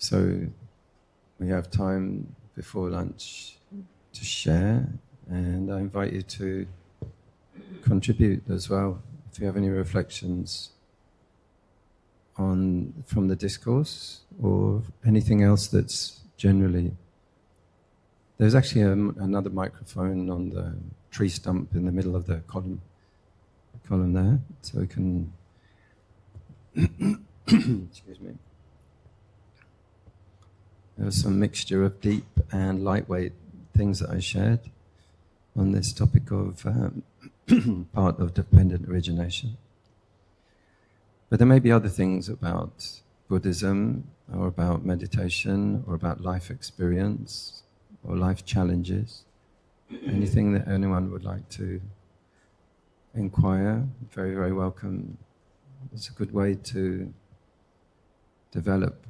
So we have time before lunch to share, and I invite you to contribute as well. If you have any reflections from the discourse or anything else that's generally... There's actually another microphone on the tree stump in the middle of the column there, so we can... Excuse me. There was some mixture of deep and lightweight things that I shared on this topic of part of dependent origination. But there may be other things about Buddhism, or about meditation, or about life experience, or life challenges. Anything that anyone would like to inquire, very, very welcome. It's a good way to develop,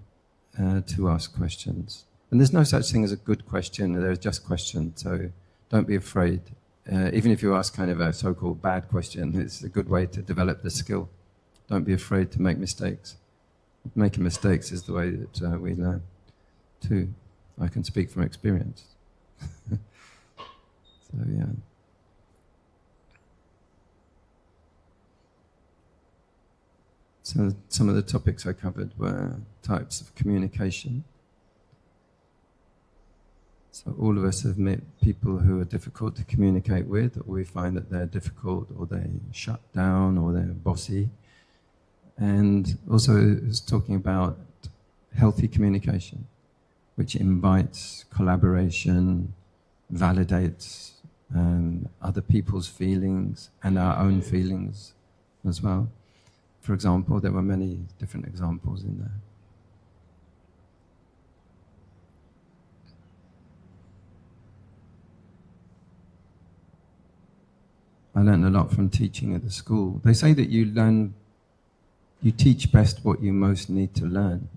to ask questions. And there's no such thing as a good question, there's just questions, so don't be afraid. Even if you ask kind of a so-called bad question, it's a good way to develop the skill. Don't be afraid to make mistakes. Making mistakes is the way that we learn too. I can speak from experience. So yeah. So some of the topics I covered were types of communication. So all of us have met people who are difficult to communicate with, or we find that they're difficult, or they shut down, or they're bossy. And also it's talking about healthy communication, which invites collaboration, validates other people's feelings and our own feelings as well. For example, there were many different examples in there. I learned a lot from teaching at the school. They say that you teach best what you most need to learn.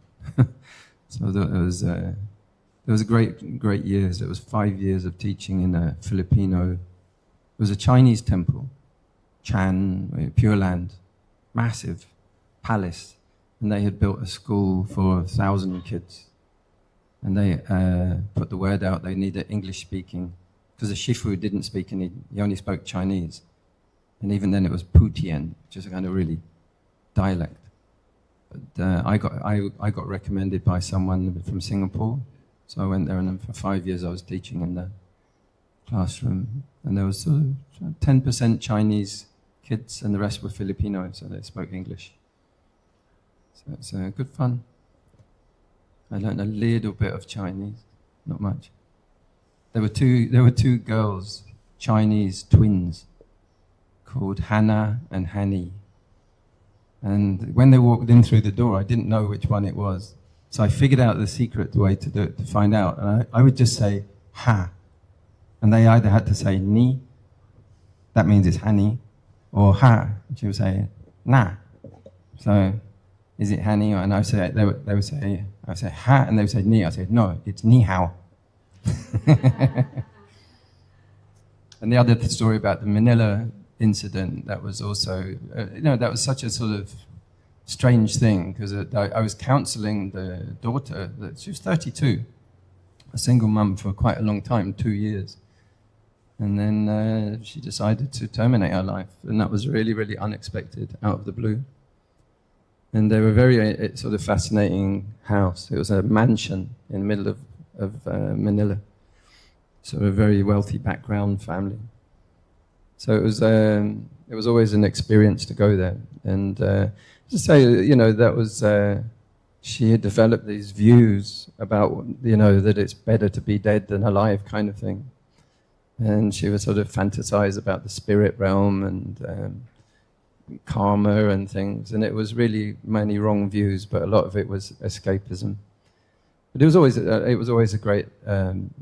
So there was a great years. It was 5 years of teaching in a Filipino. It was a Chinese temple, Pure Land, massive palace, and they had built a school for 1,000 kids. And they put the word out they needed English speaking, because the Shifu didn't speak any. He only spoke Chinese, and even then it was Putian, which is a kind of really dialect. But I got recommended by someone from Singapore, so I went there, and for 5 years I was teaching in the classroom, and there was sort of 10% Chinese kids, and the rest were Filipino, so they spoke English. So it's good fun. I learned a little bit of Chinese, not much. There were two girls, Chinese twins, called Hannah and Hanny. And when they walked in through the door, I didn't know which one it was. So I figured out the secret way to do it, to find out. And I would just say, ha. And they either had to say, ni, that means it's Hanny, or ha, and she would say, na. So, is it Hanny? And I would say, I would say, ha, and they would say, ni. I said, no, it's ni hao. And the other story about the Manila incident, that was also, that was such a sort of strange thing, because I was counseling the daughter, that she was 32, a single mum for quite a long time, 2 years. And then she decided to terminate her life, and that was really, really unexpected, out of the blue. And they were very sort of fascinating house. It was a mansion in the middle of Manila. So a very wealthy background family. So it was always an experience to go there. And to say, that was, she had developed these views about, that it's better to be dead than alive kind of thing. And she would sort of fantasize about the spirit realm and karma and things. And it was really many wrong views, but a lot of it was escapism. But it was always a great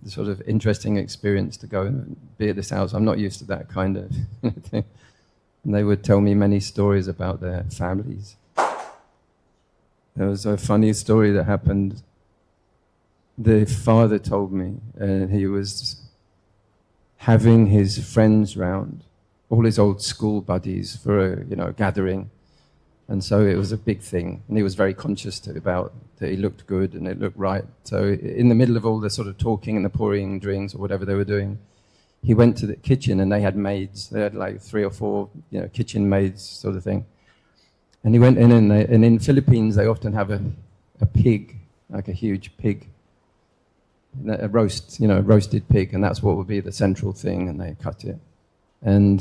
sort of interesting experience to go and be at this house. I'm not used to that kind of thing. And they would tell me many stories about their families. There was a funny story that happened. The father told me, he was having his friends round, all his old school buddies for a gathering. And so it was a big thing. And he was very conscious about that he looked good and it looked right. So in the middle of all the sort of talking and the pouring drinks or whatever they were doing, he went to the kitchen and they had maids. They had like 3 or 4, kitchen maids sort of thing. And he went in and in Philippines, they often have a pig, like a huge pig, a roasted pig, and that's what would be the central thing, and they cut it. And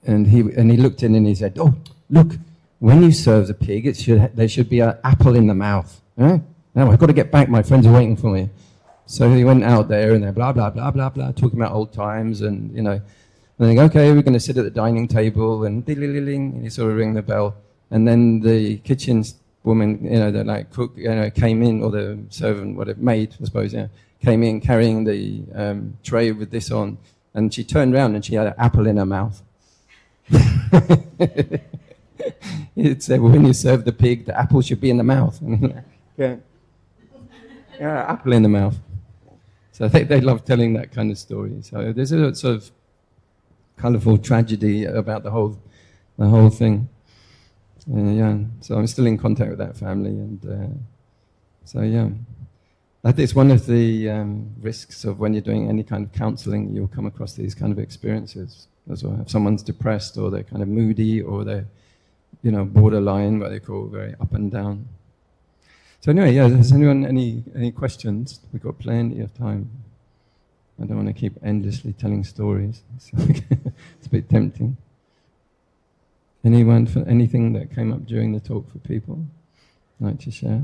he looked in and he said, "Oh, look, when you serve the pig, there should be an apple in the mouth. Eh? Now I've got to get back. My friends are waiting for me." So he went out there and they're blah, blah, blah, blah, blah, talking about old times and, and they go, "Okay, we're going to sit at the dining table," and ding, and he sort of ring the bell. And then the kitchen woman, the like cook, came in, or the servant, whatever, maid, I suppose, came in carrying the tray with this on. And she turned around and she had an apple in her mouth. It said, "Well, when you serve the pig, the apple should be in the mouth." Yeah, apple in the mouth. So I think they love telling that kind of story. So there's a sort of colourful tragedy about the whole thing. So I'm still in contact with that family, and I think it's one of the risks of when you're doing any kind of counselling, you'll come across these kind of experiences as well. If someone's depressed, or they're kind of moody, or they're borderline, what they call very up and down. So anyway, does anyone any questions? We've got plenty of time. I don't want to keep endlessly telling stories. So it's a bit tempting. Anyone for anything that came up during the talk for people like to share?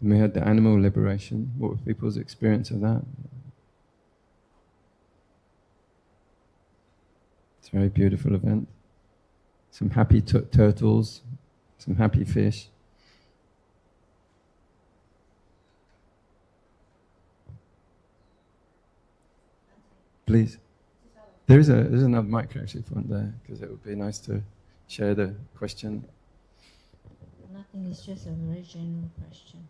And we had the animal liberation. What was people's experience of that? It's a very beautiful event. Some happy turtles, some happy fish. Please. There's another mic actually from there, because it would be nice to share the question. Nothing, it's just a very general question.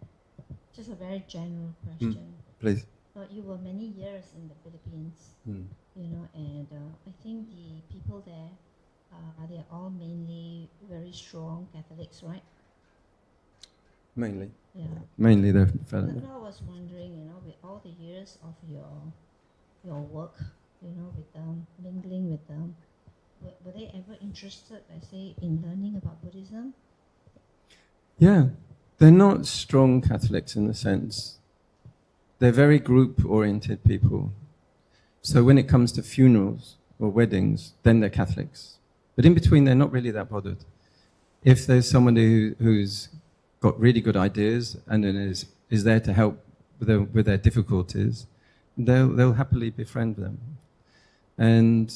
Just a very general question. Please. You were many years in the Philippines, and I think the people there, they're all mainly very strong Catholics, right? Mainly. Yeah. Mainly they're But I was wondering, with all the years of your work, with them, mingling with them, were they ever interested, I say, in learning about Buddhism? Yeah. They're not strong Catholics in the sense. They're very group-oriented people. So when it comes to funerals or weddings, then they're Catholics. But in between, they're not really that bothered. If there's somebody who's got really good ideas and then is there to help with their difficulties, they'll happily befriend them. And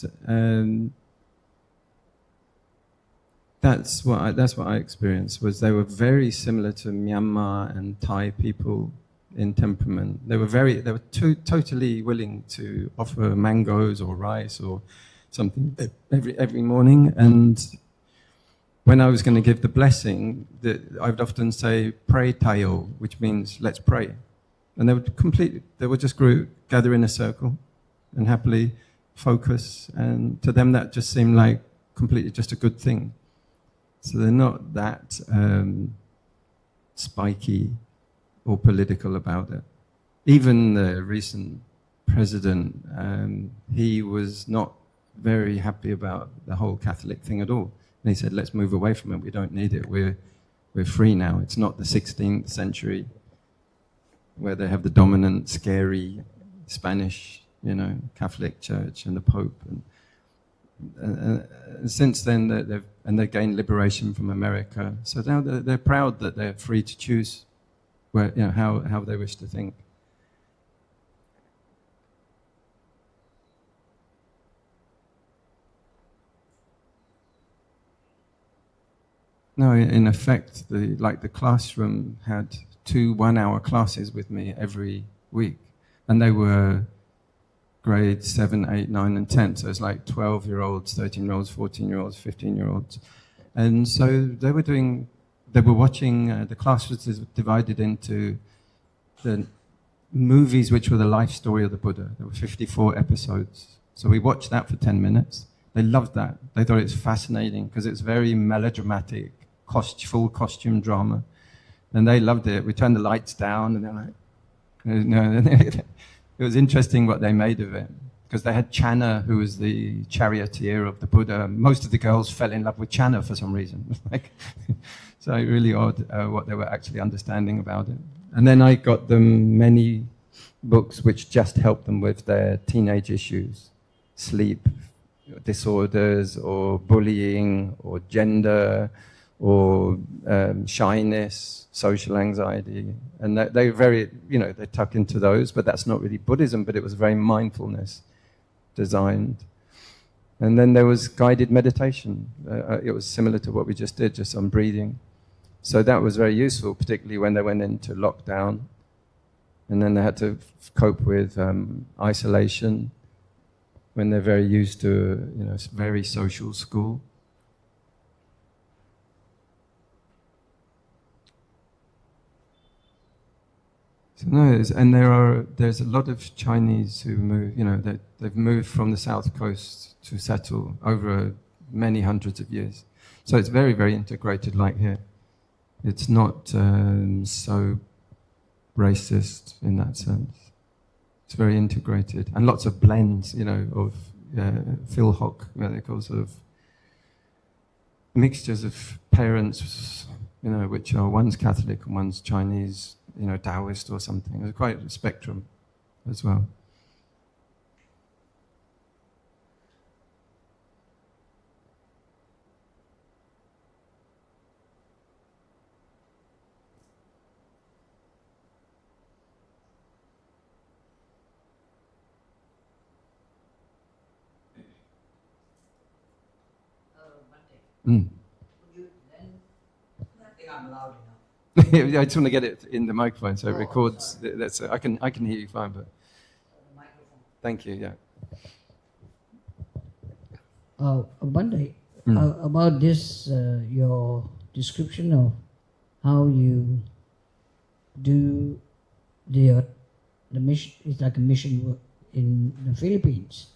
that's what I experienced. Was they were very similar to Myanmar and Thai people in temperament. They were totally willing to offer mangoes or rice or something every morning. And when I was going to give the blessing, I would often say "Pray Tayo," which means "let's pray." And they would just gather in a circle and happily focus. And to them, that just seemed like completely just a good thing. So they're not that spiky or political about it. Even the recent president, he was not very happy about the whole Catholic thing at all. And he said, "Let's move away from it. We don't need it. We're free now. It's not the 16th century where they have the dominant, scary Spanish, Catholic Church and the Pope." And since then, they've gained liberation from America. So now they're proud that they're free to choose how they wish to think. No, in effect, the classroom had 2 one-hour classes with me every week, and they were grades 7, 8, 9, and 10. So it's like 12-year-olds, 13-year-olds, 14-year-olds, 15-year-olds. And so they were watching, the class was divided into the movies which were the life story of the Buddha. There were 54 episodes. So we watched that for 10 minutes. They loved that. They thought it was fascinating because it's very melodramatic, full costume drama. And they loved it. We turned the lights down and they're like, no. It was interesting what they made of it. Because they had Channa, who was the charioteer of the Buddha. Most of the girls fell in love with Channa for some reason. So really odd what they were actually understanding about it. And then I got them many books which just helped them with their teenage issues, sleep disorders, or bullying, or gender, or shyness, social anxiety. And they very, they tuck into those, but that's not really Buddhism, but it was very mindfulness designed. And then there was guided meditation. It was similar to what we just did, just on breathing. So that was very useful, particularly when they went into lockdown. And then they had to cope with isolation when they're very used to, very social school. So and there's a lot of Chinese who move, they've moved from the south coast to settle over many hundreds of years. So it's very, very integrated like here. It's not so racist in that sense. It's very integrated. And lots of blends, of Phil Hock, they call sort of mixtures of parents, which are one's Catholic and one's Chinese, Taoist or something. There's quite a spectrum as well. Mm. I think I'm loud enough. I just want to get it in the microphone so it records. That's I can hear you fine, but thank you. Yeah. Monday, about this, your description of how you do the mission. It's like a mission work in the Philippines,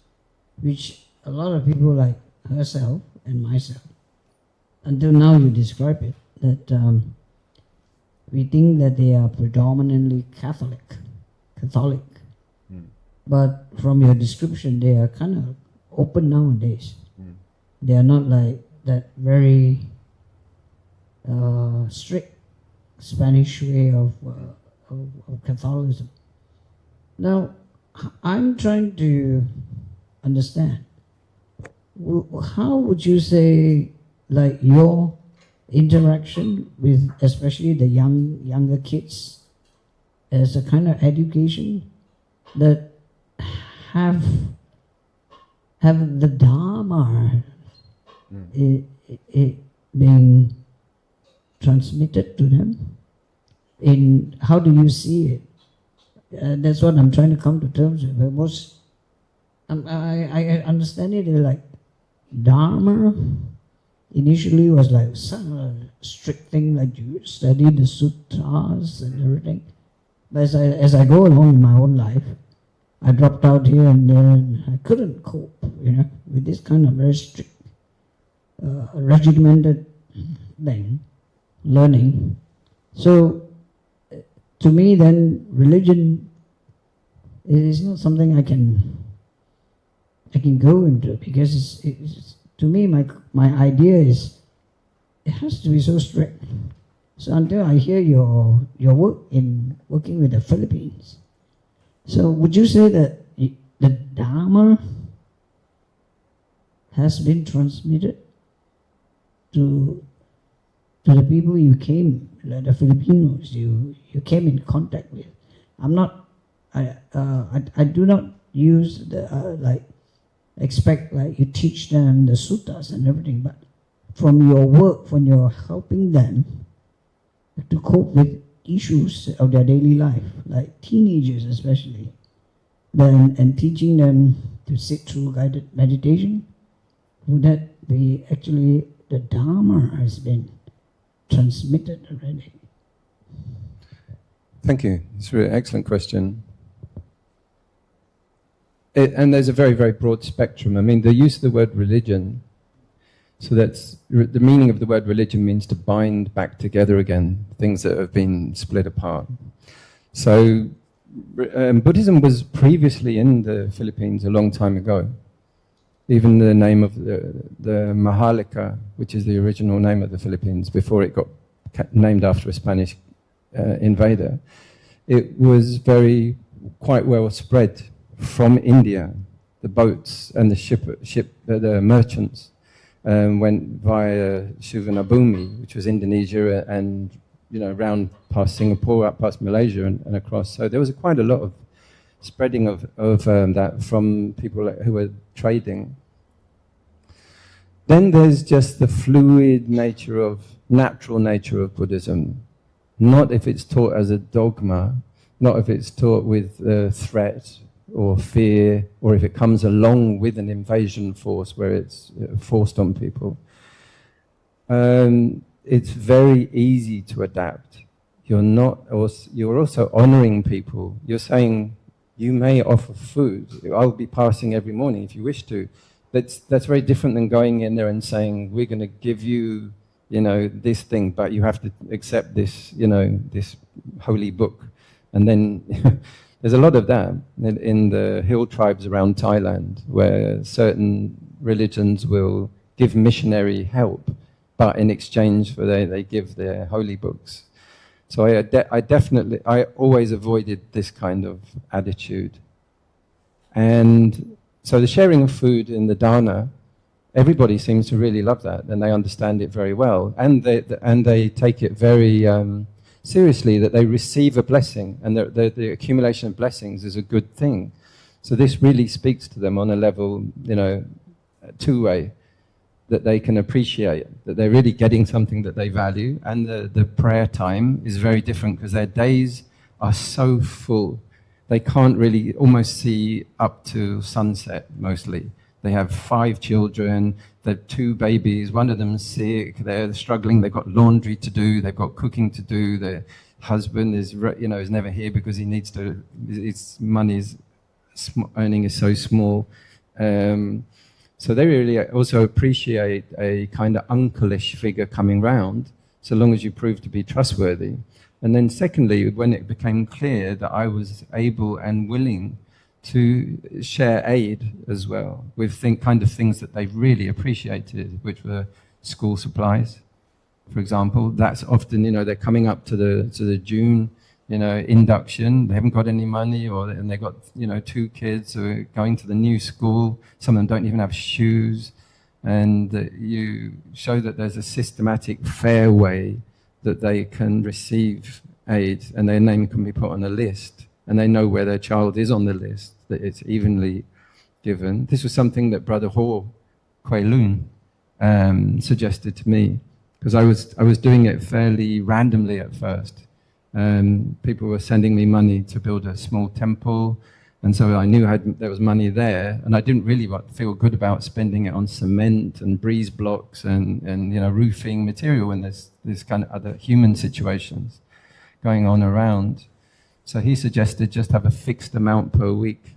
which a lot of people like herself and myself. Until now, you describe it that we think that they are predominantly Catholic. But from your description, they are kind of open nowadays. They are not like that very strict Spanish way of Catholicism. Now, I'm trying to understand, how would you say, like, your interaction with especially the younger kids as a kind of education that have the Dharma being transmitted to them? In how do you see it? That's what I'm trying to come to terms with. I understand it like Dharma initially was like some strict thing, like you study the sutras and everything. But as I go along in my own life, I dropped out here and there, and I couldn't cope, with this kind of very strict, regimented thing, learning. So, to me, then religion is not something I can go into, because it's to me, my idea is it has to be so strict. So until I hear your work in working with the Philippines, so would you say that the Dharma has been transmitted to the people you came, like the Filipinos you came in contact with? I do not use the expect like you teach them the suttas and everything, but from your work, when you're helping them to cope with issues of their daily life, like teenagers especially, and teaching them to sit through guided meditation, would that be actually the Dharma has been transmitted already? Thank you. It's a really excellent question. And there's a very, very broad spectrum. I mean, the use of the word religion, so that's the meaning of the word religion means to bind back together again things that have been split apart. So Buddhism was previously in the Philippines a long time ago. Even the name of the Maharlika, which is the original name of the Philippines before it got named after a Spanish invader, it was quite well spread from India. The boats and the merchants went via Suvarnabhumi, which was Indonesia, and round past Singapore, up past Malaysia, and across. So there was quite a lot of spreading of that from people who were trading. Then there's just the fluid nature natural nature of Buddhism. Not if it's taught as a dogma, not if it's taught with threat or fear, or if it comes along with an invasion force where it's forced on people. It's very easy to adapt. You're also honoring people. You're saying, you may offer food. I'll be passing every morning if you wish to. That's very different than going in there and saying, we're going to give you, this thing, but you have to accept this, this holy book. And then there's a lot of that in the hill tribes around Thailand, where certain religions will give missionary help, but in exchange for they give their holy books. So I always avoided this kind of attitude. And so the sharing of food in the dana, everybody seems to really love that, and they understand it very well, and they take it very seriously, that they receive a blessing, and the accumulation of blessings is a good thing. So this really speaks to them on a level, two-way, that they can appreciate, that they're really getting something that they value, and the prayer time is very different because their days are so full. They can't really almost see up to sunset, mostly. They have 5 children, they have 2 babies, one of them's sick, they're struggling, they've got laundry to do, they've got cooking to do, their husband is never here because he needs to, his money's earning is so small. So they really also appreciate a kind of uncle-ish figure coming round, so long as you prove to be trustworthy. And then secondly, when it became clear that I was able and willing to share aid as well, with kind of things that they really appreciated, which were school supplies, for example. That's often, they're coming up to the June, induction. They haven't got any money, and they've got, 2 kids who are going to the new school. Some of them don't even have shoes. And you show that there's a systematic, fair way that they can receive aid, and their name can be put on a list, and they know where their child is on the list, that it's evenly given. This was something that Brother Ho Kwei Loon suggested to me, because I was doing it fairly randomly at first. People were sending me money to build a small temple, and so I knew there was money there, and I didn't really feel good about spending it on cement and breeze blocks and roofing material when there's this kind of other human situations going on around. So he suggested just have a fixed amount per week,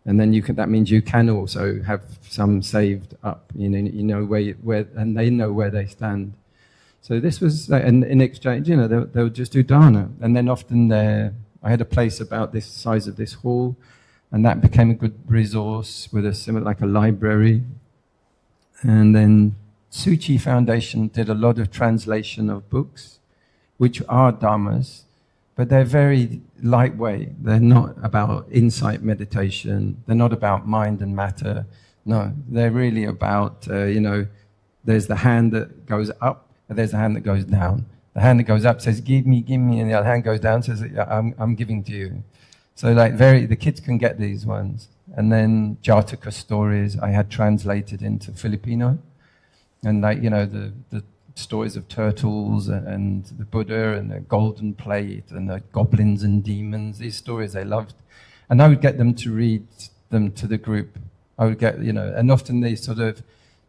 and then that means you can also have some saved up. Where and they know where they stand. So this was, and in exchange, they would just do dana. And then often I had a place about this size of this hall, and that became a good resource with like a library. And then Suchi Foundation did a lot of translation of books, which are dhammas, but they're very lightweight. They're not about insight meditation. They're not about mind and matter. No, they're really about, there's the hand that goes up, there's a hand that goes down. The hand that goes up says, give me, and the other hand goes down says, I'm giving to you. So the kids can get these ones. And then Jataka stories I had translated into Filipino. And the stories of turtles and the Buddha and the golden plate and the goblins and demons, these stories they loved. And I would get them to read them to the group. I would get, and often these sort of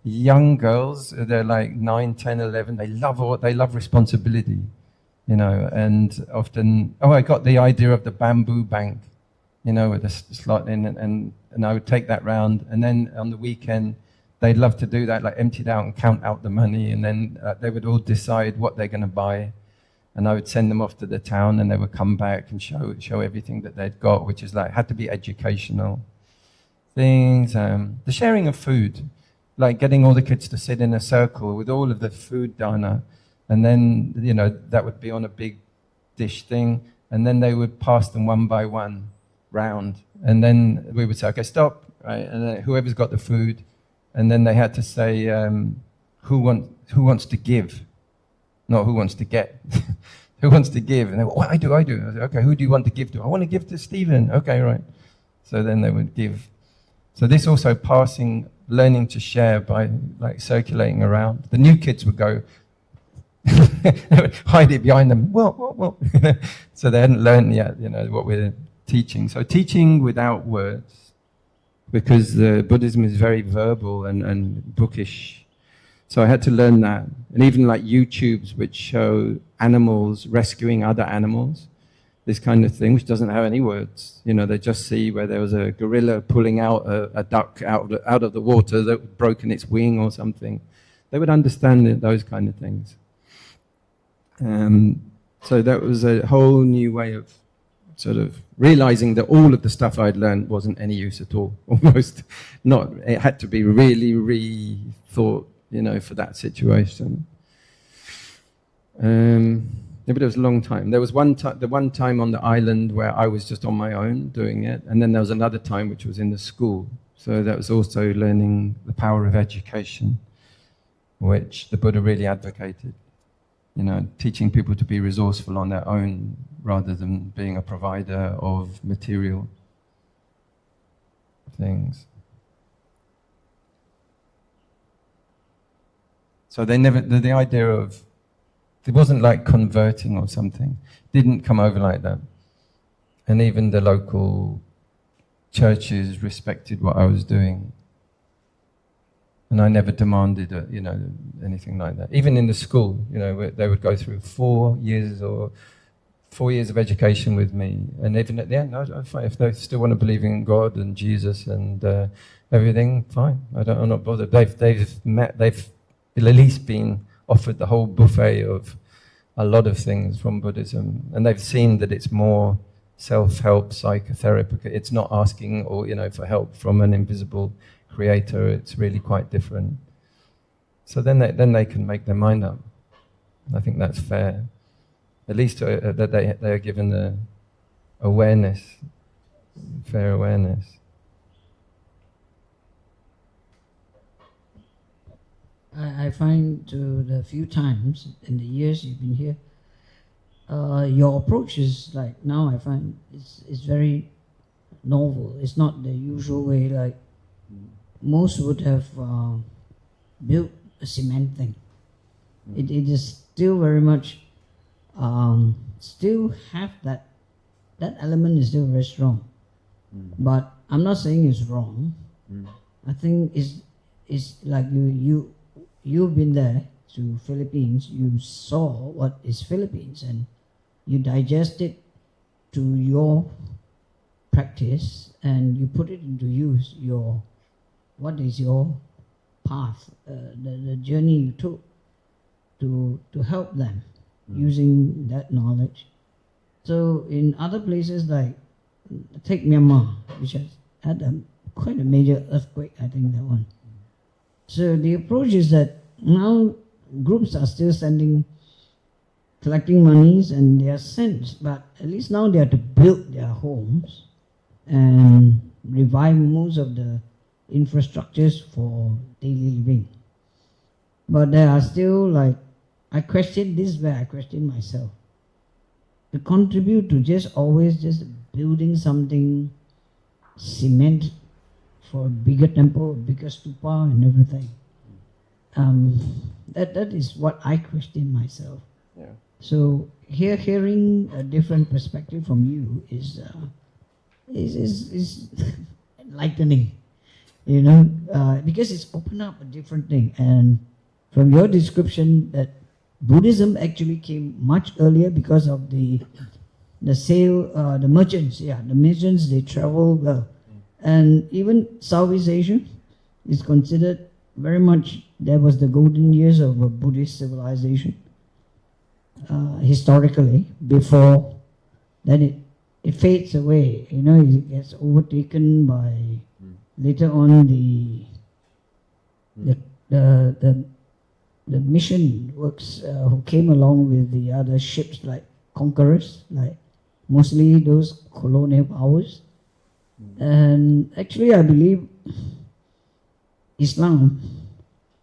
young girls, they're like 9, 10, 11, they love responsibility. you know, and often, I got the idea of the bamboo bank, you know, with a slot in, and I would take that round, and then on the weekend, they'd love to do that, like empty it out and count out the money, and then they would all decide what they're going to buy, and I would send them off to the town, and they would come back and show everything that they'd got, which is like, had to be educational things, the sharing of food, like getting all the kids to sit in a circle with all of the food dana, and then, you know, that would be on a big dish thing, and then they would pass them one by one round, and then we would say, okay, stop, right, and then whoever's got the food, and then they had to say, who wants to give, not who wants to get. Who wants to give? And they go, well, I do. I said, okay, who do you want to give to? I want to give to Stephen. Okay, right. So then they would give. So this also learning to share by like circulating around. The new kids would go, they would hide it behind them. Well. So they hadn't learned yet, you know, what we're teaching. So teaching without words, because Buddhism is very verbal and bookish. So I had to learn that. And even like YouTubes which show animals rescuing other animals, this kind of thing, which doesn't have any words. You know, they just see where there was a gorilla pulling out a duck out of the water that had broken its wing or something. They would understand those kind of things. So that was a whole new way of sort of realizing that all of the stuff I'd learned wasn't any use at all, almost. It had to be really rethought, you know, for that situation. But it was a long time. There was the one time on the island where I was just on my own doing it, and then there was another time which was in the school. So that was also learning the power of education, which the Buddha really advocated. You know, teaching people to be resourceful on their own rather than being a provider of material things. So they never, the idea of, it wasn't like converting or something, didn't come over like that. And even the local churches respected what I was doing. And I never demanded, you know, anything like that. Even in the school, you know, they would go through 4 years of education with me. And even at the end, if they still want to believe in God and Jesus and everything, fine. I'm not bothered. They've at least been offered the whole buffet of a lot of things from Buddhism, and they've seen that it's more self-help, psychotherapy. It's not asking or, you know, for help from an invisible creator. It's really quite different. So then they can make their mind up. I think that's fair. At least that they are given the awareness, fair awareness. I find the few times in the years you've been here, your approach is like, now I find it's very novel. It's not the usual way like most would have built a cement thing. It is still very much, still have that element is still very strong. But I'm not saying it's wrong. I think it's like you've been there to Philippines, you saw what is Philippines and you digest it to your practice and you put it into use, what is your path, the journey you took to help them using that knowledge. So in other places like, take Myanmar, which has had quite a major earthquake, I think that one. So the approach is that now groups are still collecting monies and they are sent, but at least now they have to build their homes and revive most of the infrastructures for daily living. But there are still this is where I question myself. To contribute to just building something, cement for a bigger temple, bigger stupa and everything. That is what I question myself. Yeah. So hearing a different perspective from you is enlightening, you know, because it's opened up a different thing. And from your description, that Buddhism actually came much earlier because of the merchants. Yeah, the merchants, they travel well. And even Southeast Asia is considered very much, there was the golden years of a Buddhist civilization historically. Before then it fades away, it gets overtaken by later on the mission works who came along with the other ships like conquerors, like mostly those colonial powers. And actually I believe Islam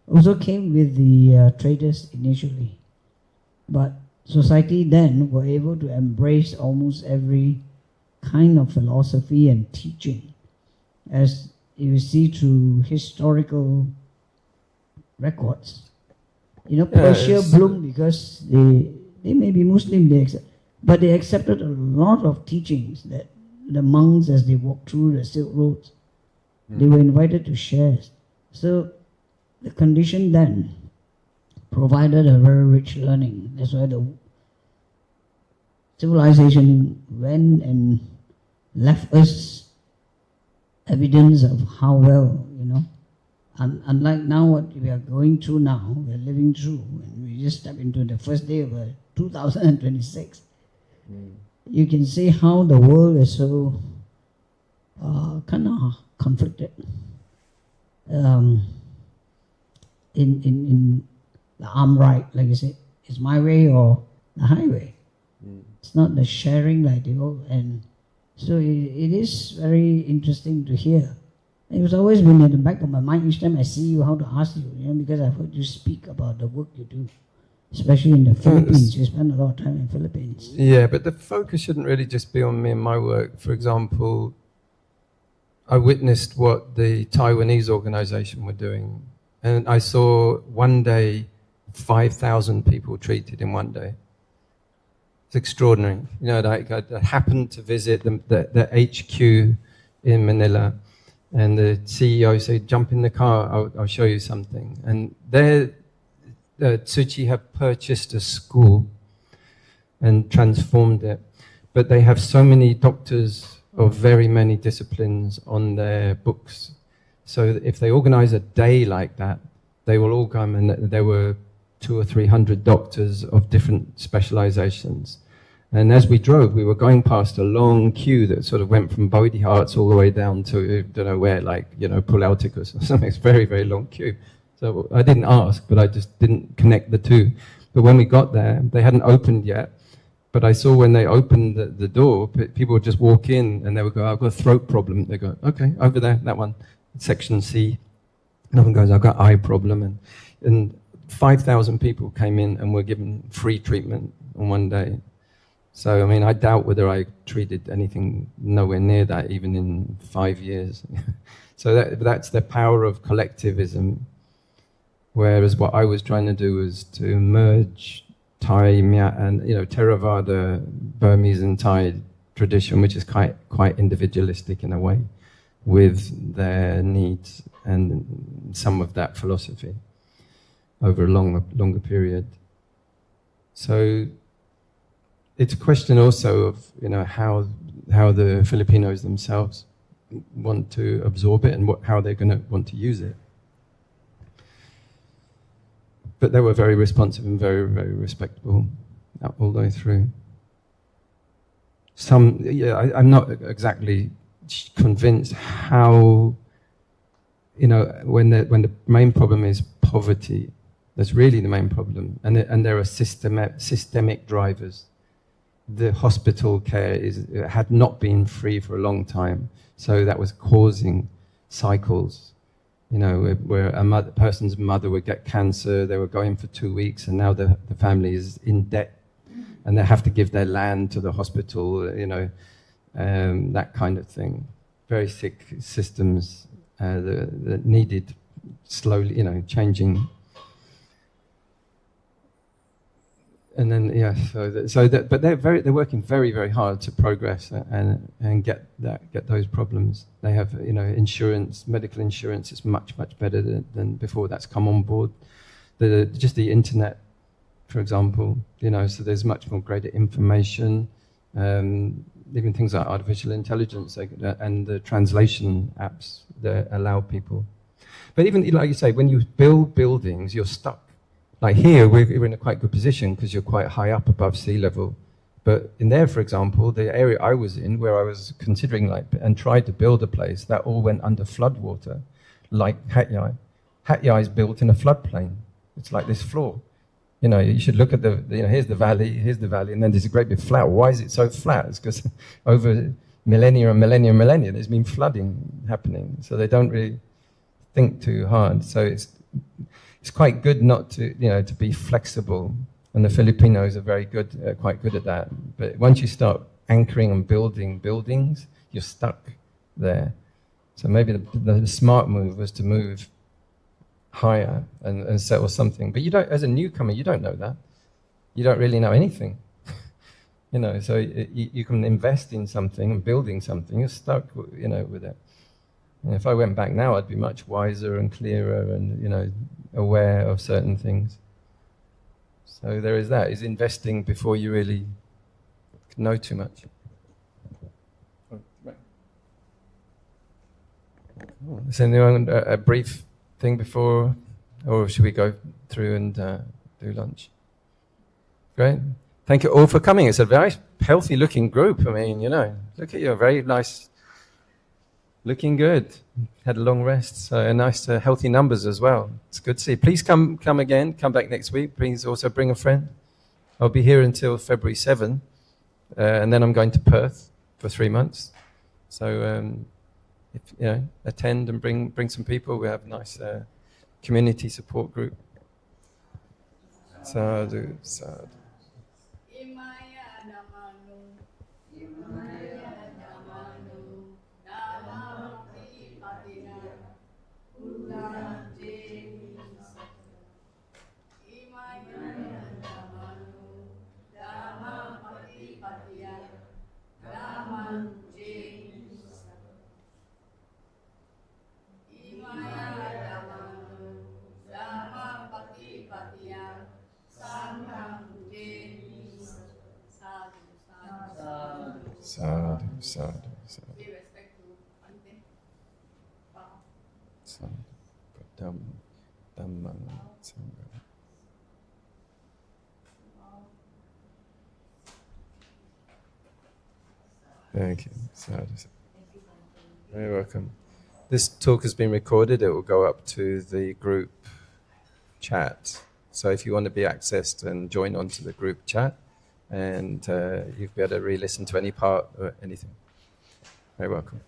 also came with the traders initially, but society then were able to embrace almost every kind of philosophy and teaching, as you see through historical records. Persia bloomed because they may be Muslim, but they accepted a lot of teachings that the monks, as they walked through the Silk Roads, they were invited to share. So the condition then provided a very rich learning. That's why the civilization went and left us evidence of how well, unlike now what we are going through now, we are living through, and we just step into the first day of 2026. You can see how the world is so kind of conflicted in the arm right, like you said, it's my way or the highway. It's not the sharing like the old, and so it is very interesting to hear. It was always been at the back of my mind each time I see you how to ask you, because I've heard you speak about the work you do, especially in the Philippines. You spend a lot of time in the Philippines. Yeah, but the focus shouldn't really just be on me and my work. For example, I witnessed what the Taiwanese organization were doing, and I saw one day 5,000 people treated in one day. It's extraordinary. I happened to visit the HQ in Manila, and the CEO said, "Jump in the car, I'll show you something." And there, Tzu Chi have purchased a school and transformed it. But they have so many doctors of very many disciplines on their books. So if they organize a day like that, they will all come, and there were 200 or 300 doctors of different specializations. And as we drove, we were going past a long queue that sort of went from Bodhi Hearts all the way down to, don't know where, Pulauticus or something. It's a very, very long queue. So I didn't ask, but I just didn't connect the two. But when we got there, they hadn't opened yet. But I saw when they opened the door, people would just walk in and they would go, "I've got a throat problem." They go, "Okay, over there, that one, section C." Another one goes, "I've got eye problem." And 5,000 people came in and were given free treatment on one day. So, I doubt whether I treated anything nowhere near that, even in 5 years. So that's the power of collectivism. Whereas what I was trying to do was to merge Thai, Mya, and Theravada, Burmese and Thai tradition, which is quite individualistic in a way, with their needs and some of that philosophy over a longer period. So it's a question also of how the Filipinos themselves want to absorb it and how they're going to want to use it. But they were very responsive and very, very respectable all the way through. I'm not exactly convinced how, when the main problem is poverty, that's really the main problem, and there are systemic drivers. The hospital care had not been free for a long time, so that was causing cycles. Where a person's mother would get cancer, they were going for 2 weeks, and now the family is in debt, and they have to give their land to the hospital, that kind of thing. Very sick systems that needed slowly, changing. And then but they're working very, very hard to progress and get those problems. They have insurance, medical insurance is much, much better than before. That's come on board. Just the internet for example. So there's much more greater information. Even things like artificial intelligence and the translation apps that allow people. But even, like you say, when you build buildings, you're stuck. Like here, we're in a quite good position because you're quite high up above sea level. But in there, for example, the area I was in, where I was considering and tried to build a place, that all went under floodwater, like Hat Yai. Hat Yai is built in a floodplain. It's like this floor. You should look at here's the valley, and then there's a great big flat. Why is it so flat? It's because over millennia, there's been flooding happening. So they don't really think too hard. So it's quite good not to, to be flexible. And the Filipinos are quite good at that. But once you start anchoring and building buildings, you're stuck there. So maybe the smart move was to move higher and settle something. But as a newcomer, you don't know that. You don't really know anything. So you can invest in something and building something. You're stuck, with it. And if I went back now, I'd be much wiser and clearer and, aware of certain things. So there is that, is investing before you really know too much. Is anyone a brief thing before, or should we go through and do lunch? Great. Thank you all for coming. It's a very healthy looking group. I mean, look at you, very nice, looking good. Had a long rest, so nice healthy numbers as well. It's good to see. Please come again, come back next week. Please also bring a friend. I'll be here until February 7, and then I'm going to Perth for 3 months. So if attend and bring some people. We have a nice community support group. Sadhu, sadhu. Sadhu, sadhu, sadhu. Pay respect to Ante. Sadhu, Dhamma, Sangha. Thank you. Sadhu, sadhu. Very welcome. This talk has been recorded. It will go up to the group chat. So if you want to be accessed and join onto the group chat, and you'll be able to re-listen to any part or anything. Very welcome.